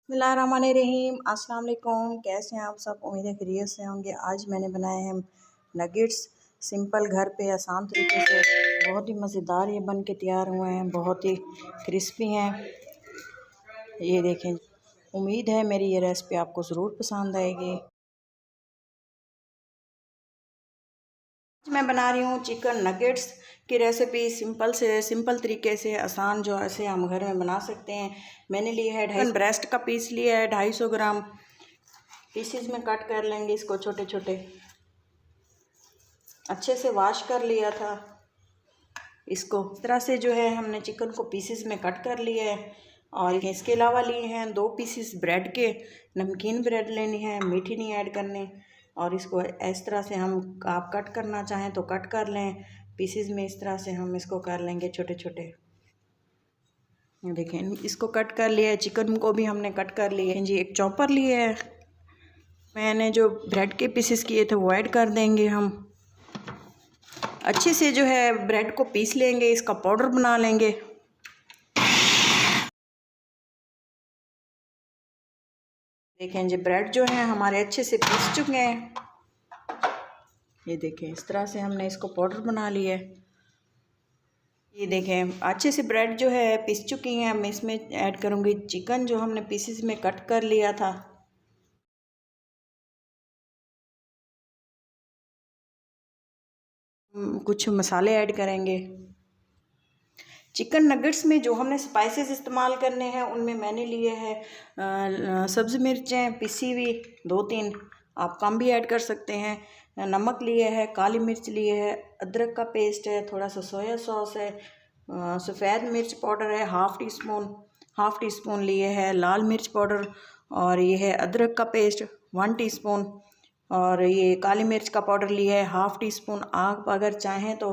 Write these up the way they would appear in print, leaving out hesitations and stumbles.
बिस्मिल्लाहिर्रहमानिर्रहीम। अस्सलाम वालेकुम। कैसे हैं आप सब? उम्मीद है खैरियत से होंगे। आज मैंने बनाए हैं नगेट्स, सिंपल घर पे आसान तरीके से। बहुत ही मज़ेदार ये बन के तैयार हुए हैं, बहुत ही क्रिस्पी हैं। ये देखें। उम्मीद है मेरी ये रेसिपी आपको ज़रूर पसंद आएगी। मैं बना रही हूँ चिकन नगेट्स की रेसिपी, सिंपल तरीके से आसान, जो ऐसे हम घर में बना सकते हैं। मैंने लिया है 250 ब्रेस्ट का पीस लिया है, 250 ग्राम। पीसीज में कट कर लेंगे इसको छोटे छोटे। अच्छे से वॉश कर लिया था इसको। इस तरह से जो है हमने चिकन को पीसेस में कट कर लिया है। और इसके अलावा लिए हैं 2 पीसेस ब्रेड के। नमकीन ब्रेड लेनी है, मीठी नहीं ऐड करनी। और इसको इस तरह से आप कट करना चाहें तो कट कर लें पीसेस में। इस तरह से हम इसको कर लेंगे छोटे छोटे। देखें, इसको कट कर लिया है। चिकन को भी हमने कट कर लिया है जी। एक चॉपर लिए है। मैंने जो ब्रेड के पीसेस किए थे वो ऐड कर देंगे हम। अच्छे से जो है ब्रेड को पीस लेंगे, इसका पाउडर बना लेंगे। देखें जी, ब्रेड जो है हमारे अच्छे से पीस चुके हैं। ये देखें, इस तरह से हमने इसको पाउडर बना लिया है। ये देखें, अच्छे से ब्रेड जो है पीस चुकी हैं। मैं इसमें ऐड करूँगी चिकन जो हमने पीसेस में कट कर लिया था। कुछ मसाले ऐड करेंगे। चिकन नगेट्स में जो हमने स्पाइसेस इस्तेमाल करने हैं उनमें मैंने लिए हैं सब्ज़ मिर्चें पिसी हुई 2-3, आप कम भी ऐड कर सकते हैं। नमक लिए है, काली मिर्च लिए है, अदरक का पेस्ट है, थोड़ा सा सोया सॉस है, सफ़ेद मिर्च पाउडर है हाफ़ टी स्पून लिए है, लाल मिर्च पाउडर। और ये है अदरक का पेस्ट 1 टीस्पून। और ये काली मिर्च का पाउडर लिया है हाफ़ टी स्पून। आप अगर चाहें तो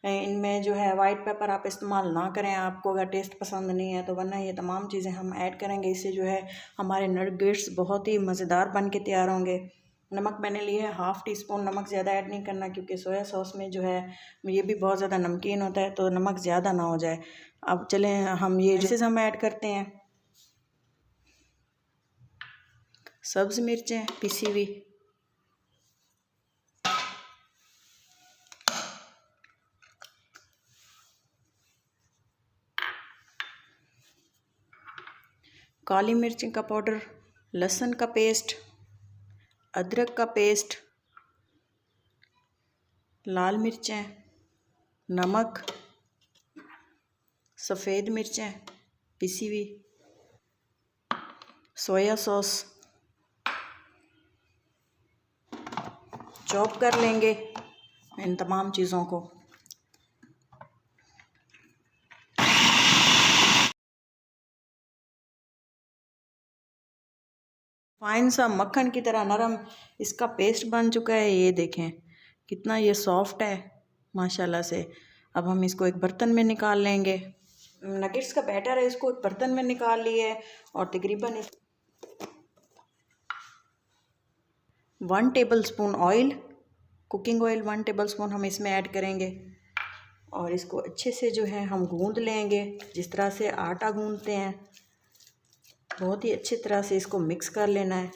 इनमें जो है वाइट पेपर आप इस्तेमाल ना करें, आपको अगर टेस्ट पसंद नहीं है तो, वरना ये तमाम चीज़ें हम ऐड करेंगे। इससे जो है हमारे नगेट्स बहुत ही मज़ेदार बन के तैयार होंगे। नमक मैंने लिया है हाफ़ टी स्पून। नमक ज़्यादा ऐड नहीं करना क्योंकि सोया सॉस में जो है ये भी बहुत ज़्यादा नमकीन होता है, तो नमक ज़्यादा ना हो जाए। अब चलें हम ये डिशेज़ हम ऐड करते हैं। सब्ज़ मिर्चें पिसी हुई, काली मिर्च का पाउडर, लहसुन का पेस्ट, अदरक का पेस्ट, लाल मिर्चें, नमक, सफ़ेद मिर्चें पिसी हुई, सोया सॉस चॉप कर लेंगे इन तमाम चीज़ों को। फाइन सा मक्खन की तरह नरम इसका पेस्ट बन चुका है। ये देखें कितना ये सॉफ्ट है माशाल्लाह से। अब हम इसको एक बर्तन में निकाल लेंगे। नगेट्स का बैटर है, इसको एक बर्तन में निकाल लिए और तकरीबन 1 table spoon oil, cooking oil 1 table spoon हम इसमें ऐड करेंगे। और इसको अच्छे से जो है हम गूंद लेंगे, जिस तरह से आटा गूंदते हैं। बहुत ही अच्छी तरह से इसको मिक्स कर लेना है।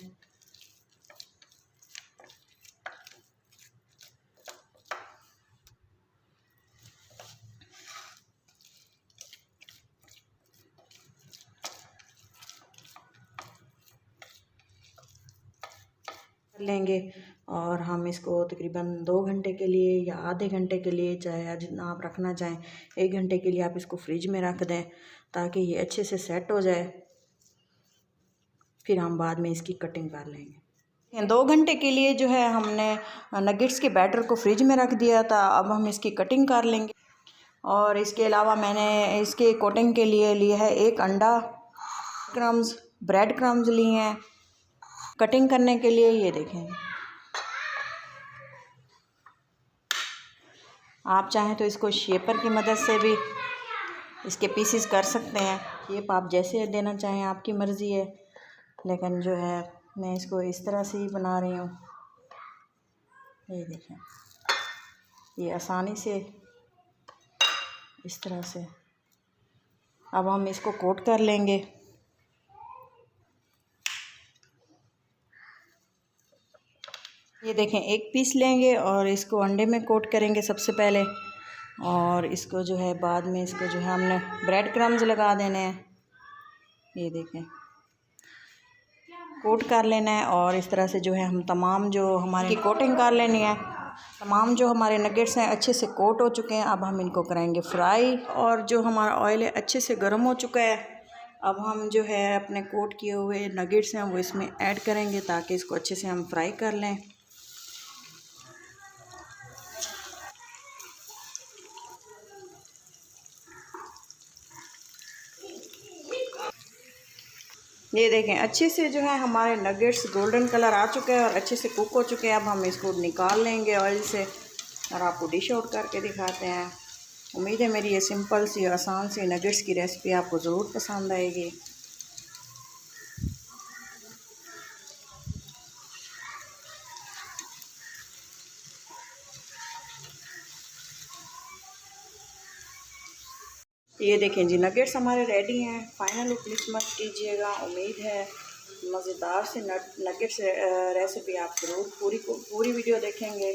लेंगे और हम इसको तकरीबन 2 घंटे के लिए या आधे घंटे के लिए, चाहे जितना आप रखना चाहें, 1 घंटे के लिए आप इसको फ्रिज में रख दें ताकि ये अच्छे से सेट हो जाए। फिर हम बाद में इसकी कटिंग कर लेंगे। 2 घंटे के लिए जो है हमने नगेट्स के बैटर को फ्रिज में रख दिया था। अब हम इसकी कटिंग कर लेंगे। और इसके अलावा मैंने इसके कोटिंग के लिए लिया है 1 अंडा, ब्रेड क्रम्स लिए हैं कटिंग करने के लिए। ये देखें, आप चाहें तो इसको शेपर की मदद से भी इसके पीसेस कर सकते हैं। शेप आप जैसे देना चाहें, आपकी मर्ज़ी है। लेकिन जो है मैं इसको इस तरह से ही बना रही हूँ। ये देखें, ये आसानी से इस तरह से। अब हम इसको कोट कर लेंगे। ये देखें, एक पीस लेंगे और इसको अंडे में कोट करेंगे सबसे पहले, और इसको जो है बाद में इसको जो है हमने ब्रेड क्रम्स लगा देने हैं। ये देखें, कोट कर लेना है और इस तरह से जो है हम तमाम जो हमारी कोटिंग कर लेनी है। तमाम जो हमारे नगेट्स हैं अच्छे से कोट हो चुके हैं। अब हम इनको कराएंगे फ्राई, और जो हमारा ऑयल है अच्छे से गर्म हो चुका है। अब हम जो है अपने कोट किए हुए नगेट्स हैं वो इसमें ऐड करेंगे ताकि इसको अच्छे से हम फ्राई कर लें। ये देखें, अच्छे से जो है हमारे नगेट्स गोल्डन कलर आ चुके हैं और अच्छे से कुक हो चुके हैं। अब हम इसको निकाल लेंगे ऑयल से और आपको डिश आउट करके दिखाते हैं। उम्मीद है मेरी ये सिंपल सी आसान सी नगेट्स की रेसिपी आपको ज़रूर पसंद आएगी। ये देखें जी, नगेट्स हमारे रेडी हैं। फाइनल लुक मिस मत कीजिएगा। उम्मीद है मज़ेदार से नगेट्स रेसिपी आप ज़रूर पूरी वीडियो देखेंगे।